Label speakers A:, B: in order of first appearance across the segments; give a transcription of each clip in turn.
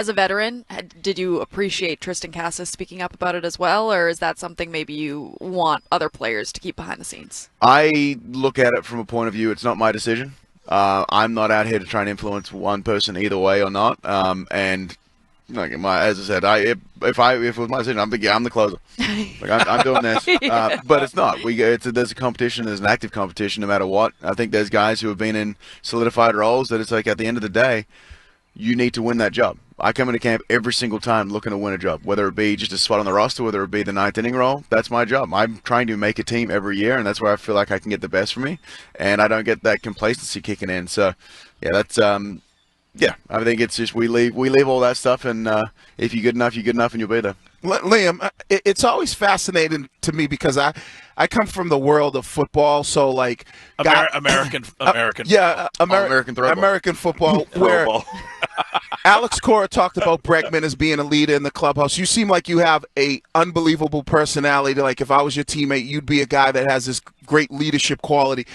A: As a veteran, did you appreciate Tristan Cassis speaking up about it as well, or is that something maybe you want other players to keep behind the scenes?
B: I look at it from a point of view, it's not my decision. I'm not out here to try and influence one person either way or not. And like as I said, if it was my decision, I'm the closer. Like I'm doing this, but it's not. There's a competition. There's an active competition, no matter what. I think there's guys who have been in solidified roles that it's like at the end of the day, you need to win that job. I come into camp every single time looking to win a job, whether it be just a spot on the roster, whether it be the ninth inning role. That's my job. I'm trying to make a team every year, and that's where I feel like I can get the best for me, and I don't get that complacency kicking in. So, yeah, that's yeah. I think it's just we leave all that stuff, and if you're good enough, and you'll be there.
C: Liam, it's always fascinating to me because I come from the world of football, so like
D: American
C: football, where Alex Cora talked about Bregman as being a leader in the clubhouse. You seem like you have a unbelievable personality. Like if I was your teammate, you'd be a guy that has this great leadership quality.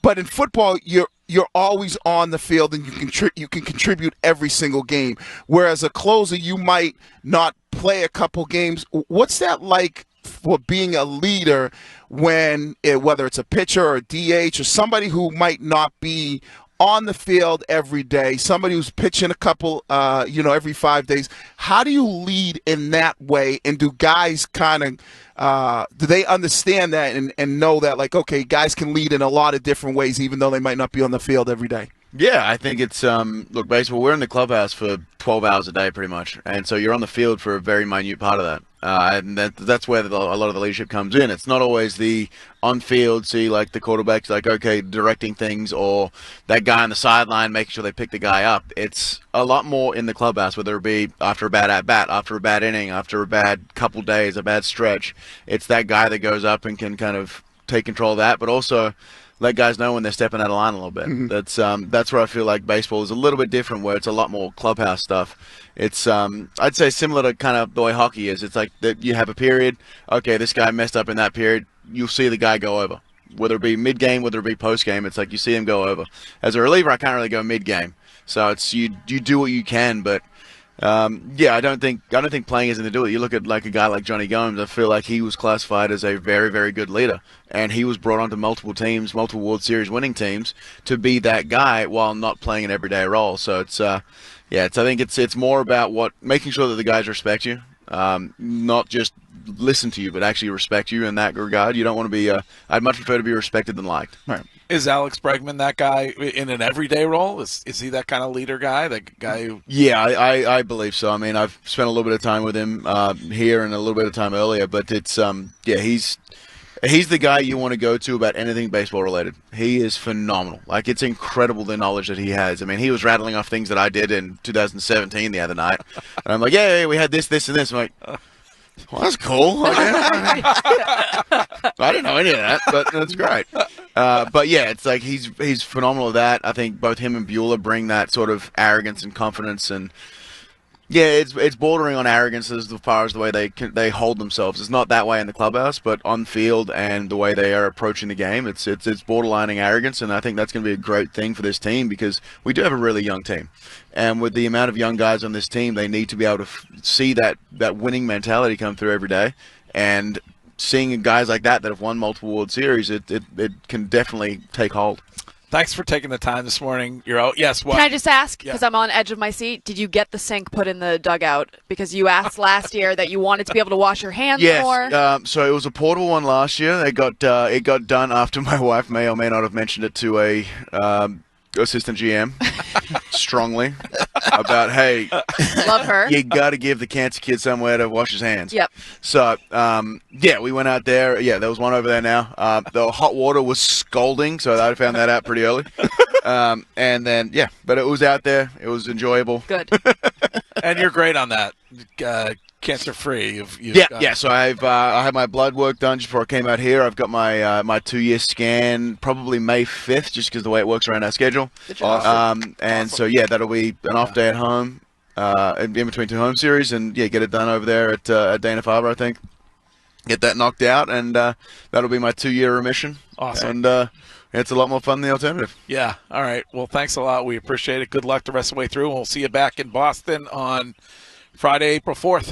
C: But in football, you're always on the field and you can contribute every single game. Whereas a closer, you might not play a couple games. What's that like for being a leader when whether it's a pitcher or a DH or somebody who might not be on the field every day, somebody who's pitching a couple, every 5 days? How do you lead in that way? And do guys kind of, do they understand that and know that, like, okay, guys can lead in a lot of different ways, even though they might not be on the field every day?
B: Yeah, I think it's look, baseball, we're in the clubhouse for 12 hours a day pretty much, and so you're on the field for a very minute part of that. And that's where a lot of the leadership comes in. It's not always the on-field, see, like the quarterback's like, okay, directing things, or that guy on the sideline making sure they pick the guy up. It's a lot more in the clubhouse, whether it be after a bad at-bat, after a bad inning, after a bad couple days, a bad stretch. It's that guy that goes up and can kind of take control of that, but also let guys know when they're stepping out of line a little bit. That's where I feel like baseball is a little bit different, where it's a lot more clubhouse stuff. It's I'd say similar to kind of the way hockey is. It's like that you have a period. Okay, this guy messed up in that period. You'll see the guy go over, whether it be mid-game, whether it be post-game. It's like you see him go over. As a reliever, I can't really go mid-game, so it's you do what you can, but. I don't think playing isn't to do it. You look at like a guy like Johnny Gomes. I feel like he was classified as a very, very good leader, and he was brought onto multiple teams, multiple World Series winning teams, to be that guy while not playing an everyday role. So it's I think it's more about making sure that the guys respect you, not just listen to you, but actually respect you in that regard. You don't want to be. I'd much prefer to be respected than liked.
C: Right.
D: Is Alex Bregman that guy in an everyday role? Is he that kind of leader guy? That guy who...
B: Yeah, I believe so. I mean, I've spent a little bit of time with him here and a little bit of time earlier, but it's he's the guy you want to go to about anything baseball related. He is phenomenal. Like, it's incredible the knowledge that he has. I mean, he was rattling off things that I did in 2017 the other night, and I'm like, yeah, we had this, and this. I'm like, well, that's cool. I didn't know any of that, but that's great. But yeah, it's like he's phenomenal at that. I think both him and Bueller bring that sort of arrogance and confidence, and yeah, it's bordering on arrogance as far as the way they hold themselves. It's not that way in the clubhouse, but on field and the way they are approaching the game, it's borderlining arrogance, and I think that's going to be a great thing for this team because we do have a really young team, and with the amount of young guys on this team, they need to be able to see that winning mentality come through every day, and seeing guys like that have won multiple World Series, it can definitely take hold.
D: Thanks for taking the time this morning. You're out. Yes, what?
A: Can I just ask, because
D: Yeah.
A: I'm on the edge of my seat, did you get the sink put in the dugout? Because you asked last year that you wanted to be able to wash your hands more.
B: Yes, so it was a portable one last year. It got done after my wife may or may not have mentioned it to a assistant GM strongly about, hey,
A: Love her.
B: you got to give the cancer kid somewhere to wash his hands.
A: Yep.
B: So, we went out there. Yeah, there was one over there now. The hot water was scalding, so I found that out pretty early. And then, but it was out there. It was enjoyable.
A: Good.
D: And you're great on that. Cancer-free.
B: So I had my blood work done just before I came out here. I've got my 2-year scan probably May 5th, just because the way it works around our schedule.
C: Awesome.
B: So that'll be an off day at home, in between 2 home series, and get it done over there at Dana-Farber, I think. Get that knocked out, and that'll be my 2-year remission.
D: Awesome.
B: And it's a lot more fun than the alternative.
D: Yeah. All right. Well, thanks a lot. We appreciate it. Good luck the rest of the way through. And we'll see you back in Boston on Friday, April 4th.